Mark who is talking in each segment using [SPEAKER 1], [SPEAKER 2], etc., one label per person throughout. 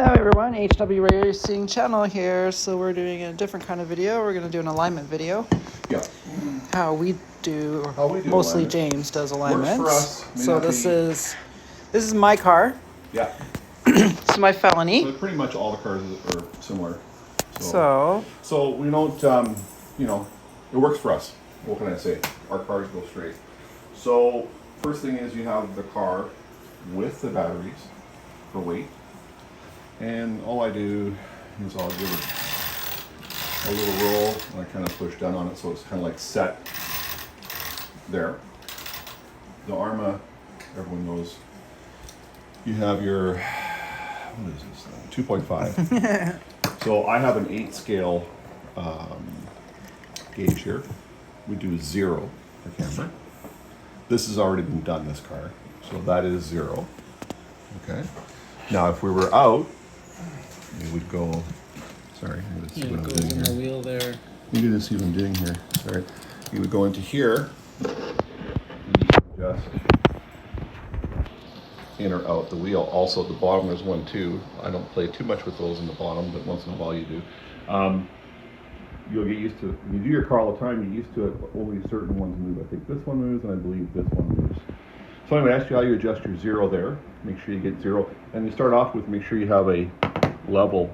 [SPEAKER 1] Hello everyone, HW Racing Channel here. So we're doing a different kind of video. We're going to do an alignment video.
[SPEAKER 2] Yeah.
[SPEAKER 1] How we do mostly
[SPEAKER 2] alignment.
[SPEAKER 1] James does alignments.
[SPEAKER 2] Works for us.
[SPEAKER 1] So this is my car.
[SPEAKER 2] Yeah.
[SPEAKER 1] This is my Felony.
[SPEAKER 2] So pretty much all the cars are similar.
[SPEAKER 1] So
[SPEAKER 2] we don't, it works for us. What can I say? Our cars go straight. So first thing is you have the car with the batteries for weight. And all I do is I'll give it a little roll and I kind of push down on it so it's kind of like set there. The Arma, everyone knows, you have your, what is this thing? 2.5. So I have an 8 scale gauge here. We do 0 for camera. This has already been done, this car. So that is 0. Okay. Now if we were out, we would go, sorry, I'm see what I'm doing here.
[SPEAKER 1] The wheel there.
[SPEAKER 2] You didn't see what I'm doing here. Sorry. You would go into here and you can adjust in or out the wheel. Also at the bottom there's one too. I don't play too much with those in the bottom, but once in a while you do. You'll get used to it. When you do your car all the time, you get used to it. Only certain ones move. I think this one moves and I believe this one moves. So I'm going to ask you how you adjust your 0 there. Make sure you get 0. And you start off with make sure you have a level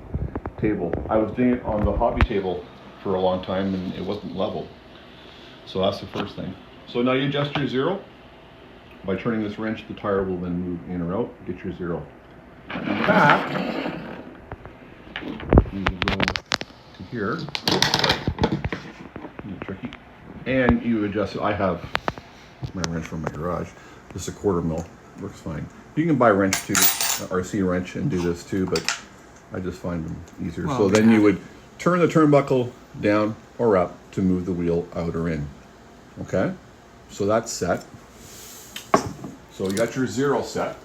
[SPEAKER 2] table. I was doing it on the hobby table for a long time and it wasn't level. So that's the first thing. So now you adjust your 0. By turning this wrench, the tire will then move in or out. Get your 0. Back, you go to here. Tricky. And you adjust it. I have my wrench from my garage. This is a 1/4 mil. Works fine. You can buy a wrench too, RC wrench, and do this too, but I just find them easier.
[SPEAKER 1] Well,
[SPEAKER 2] so then you would turn the turnbuckle down or up to move the wheel out or in. Okay? So that's set. So you got your 0 set.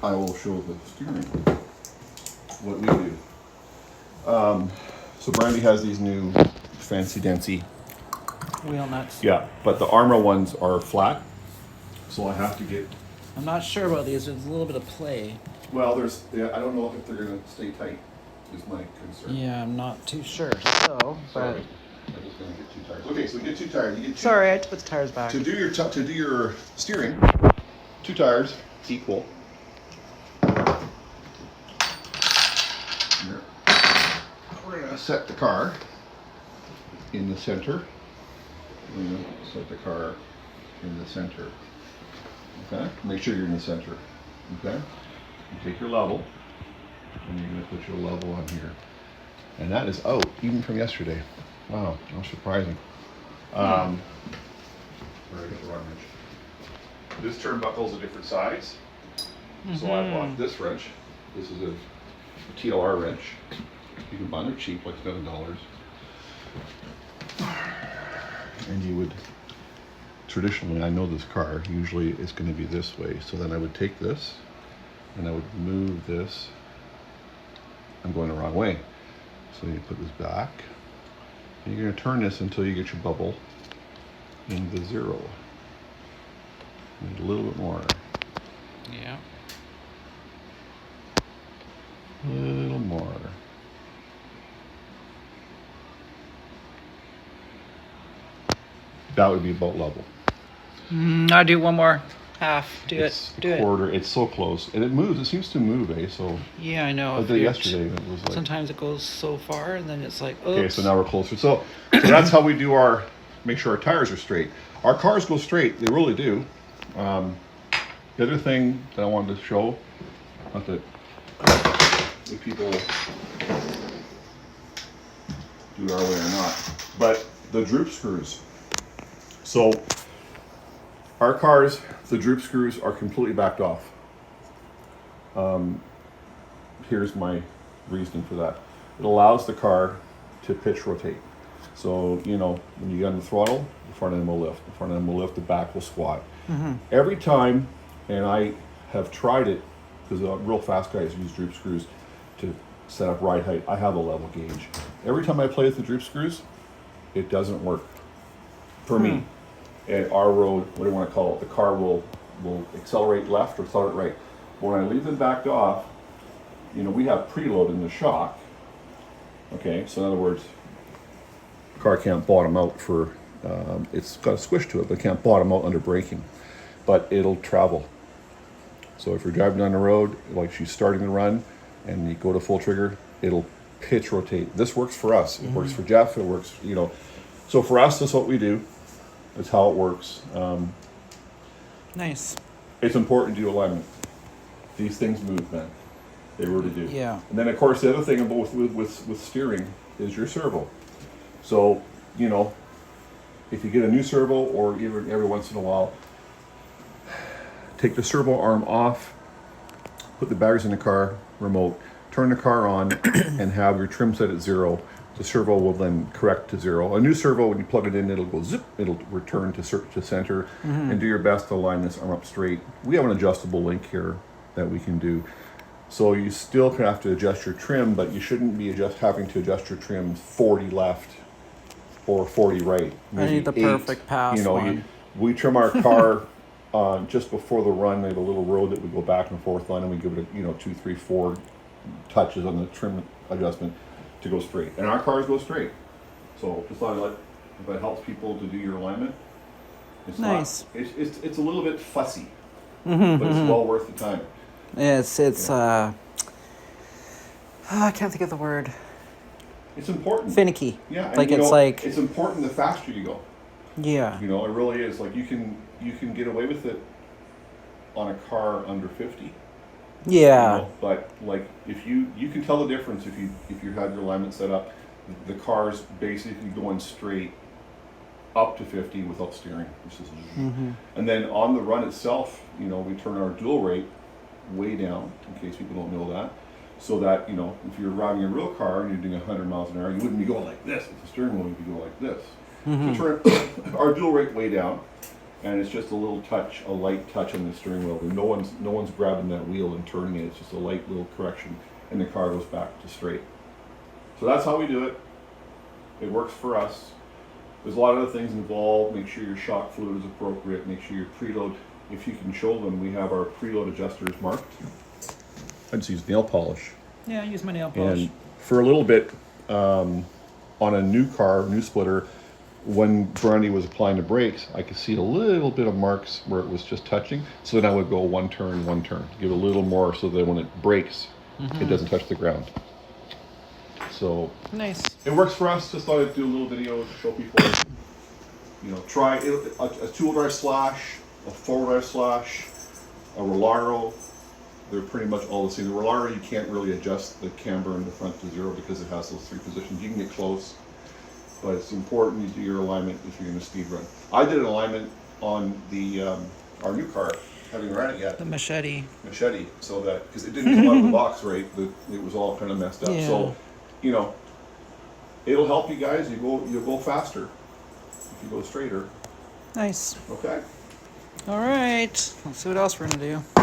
[SPEAKER 2] I will show the steering what we do. So Brandy has these new fancy dancy
[SPEAKER 1] Wheel nuts.
[SPEAKER 2] Yeah, but the Arma ones are flat, so I have to get.
[SPEAKER 1] I'm not sure about these. There's a little bit of play.
[SPEAKER 2] Well, I don't know if they're gonna stay tight. Is my concern.
[SPEAKER 1] Yeah, I'm not too sure. So,
[SPEAKER 2] Sorry, I'm just gonna get 2 tires. Okay, so get 2 tires. You get 2.
[SPEAKER 1] Sorry, I had to put the tires back.
[SPEAKER 2] To do your steering, 2 tires equal. Here. We're gonna set the car in the center. We're gonna set the car in the center. Okay? Make sure you're in the center. Okay? You take your level, and you're gonna put your level on here. And that is out, even from yesterday. Wow, how surprising. Sorry, I got the wrong wrench. This turnbuckle is a different size. So I bought this wrench. This is a TLR wrench. You can buy them cheap, like $7. And you would, traditionally, I know this car, usually it's going to be this way. So then I would take this and I would move this. I'm going the wrong way. So you put this back. And you're going to turn this until you get your bubble in the 0. Need a little bit more.
[SPEAKER 1] Yeah.
[SPEAKER 2] A little more. That would be about level.
[SPEAKER 1] I'll do one more half. Do
[SPEAKER 2] It's
[SPEAKER 1] it.
[SPEAKER 2] a quarter. It's so close, and it moves. It seems to move, So
[SPEAKER 1] Yeah, I know.
[SPEAKER 2] I did it yesterday. It was like.
[SPEAKER 1] Sometimes it goes so far, and then it's like, oops.
[SPEAKER 2] Okay, so now we're closer. So that's how we do make sure our tires are straight. Our cars go straight. They really do. The other thing that I wanted to show, not that if people do it our way or not, but the droop screws. So our cars, the droop screws are completely backed off. Here's my reasoning for that. It allows the car to pitch rotate. So, when you get on the throttle, the front end will lift. The front end will lift, the back will squat. Every time, and I have tried it, because real fast guys use droop screws to set up ride height. I have a level gauge. Every time I play with the droop screws, it doesn't work for me. And our road, what do you want to call it? The car will accelerate left or accelerate right. But when I leave them backed off, you know, we have preload in the shock. Okay, so in other words, the car can't bottom out for, it's got a squish to it, but it can't bottom out under braking. But it'll travel. So if you're driving down the road, like she's starting to run, and you go to full trigger, it'll pitch rotate. This works for us. It works for Jeff. It works, you know. So for us, that's what we do. That's how it works.
[SPEAKER 1] Nice.
[SPEAKER 2] It's important to do alignment. These things move, man. They really do.
[SPEAKER 1] Yeah.
[SPEAKER 2] And then, of course, the other thing about with steering is your servo. So, you know, if you get a new servo, or even every once in a while, take the servo arm off, put the batteries in the car remote, turn the car on, and have your trim set at 0. The servo will then correct to 0. A new servo, when you plug it in, it'll go zip, it'll return to center, and do your best to line this arm up straight. We have an adjustable link here that we can do. So you still have to adjust your trim, but you shouldn't be having to adjust your trim 40 left or 40 right.
[SPEAKER 1] I need the perfect pass
[SPEAKER 2] You know,
[SPEAKER 1] one.
[SPEAKER 2] we trim our car just before the run. We have a little road that we go back and forth on, and we give it a, 2, 3, 4 touches on the trim adjustment to go straight. And our cars go straight. So just thought if it helps people to do your alignment, it's
[SPEAKER 1] Nice.
[SPEAKER 2] It's a little bit fussy, but it's well worth the time.
[SPEAKER 1] It's I can't think of the word.
[SPEAKER 2] It's important.
[SPEAKER 1] Finicky.
[SPEAKER 2] Yeah, and
[SPEAKER 1] Like
[SPEAKER 2] you
[SPEAKER 1] it's
[SPEAKER 2] know,
[SPEAKER 1] like
[SPEAKER 2] it's important the faster you go.
[SPEAKER 1] yeah.
[SPEAKER 2] You know, it really is. Like you can get away with it on a car under 50.
[SPEAKER 1] Yeah.
[SPEAKER 2] You know, but like if you can tell the difference if you have your alignment set up, the car's basically going straight up to 50 without steering. And then on the run itself, we turn our dual rate way down, in case people don't know that, so that if you're driving a real car and you're doing 100 miles an hour, you wouldn't be going like this with the steering wheel. You'd be going like this. So turn our dual rate way down, and it's just a little touch, a light touch on the steering wheel. No one's grabbing that wheel and turning it. It's just a light little correction, and the car goes back to straight. So that's how we do it. It works for us. There's a lot of other things involved. Make sure your shock fluid is appropriate. Make sure your preload, if you can show them, we have our preload adjusters marked. I just use nail polish.
[SPEAKER 1] Yeah, I use my nail polish.
[SPEAKER 2] And for a little bit, on a new car, new splitter, when Brandy was applying the brakes, I could see a little bit of marks where it was just touching. So then I would go one turn, give it a little more so that when it brakes, it doesn't touch the ground. So
[SPEAKER 1] Nice.
[SPEAKER 2] it works for us. Just thought I'd do a little video to show people, try it, a two-wheel drive slash, a four-wheel drive slash, a Rolaro. They're pretty much all the same. The Rolaro, you can't really adjust the camber in the front to 0 because it has those 3 positions. You can get close, but it's important you do your alignment if you're going to speed run. I did an alignment on the our new car, having ran it yet.
[SPEAKER 1] The machete.
[SPEAKER 2] So that, because it didn't come out of the box right, it was all kind of messed up.
[SPEAKER 1] Yeah.
[SPEAKER 2] So, it'll help you guys. You'll go faster if you go straighter.
[SPEAKER 1] Nice.
[SPEAKER 2] Okay.
[SPEAKER 1] All right. Let's see what else we're gonna do.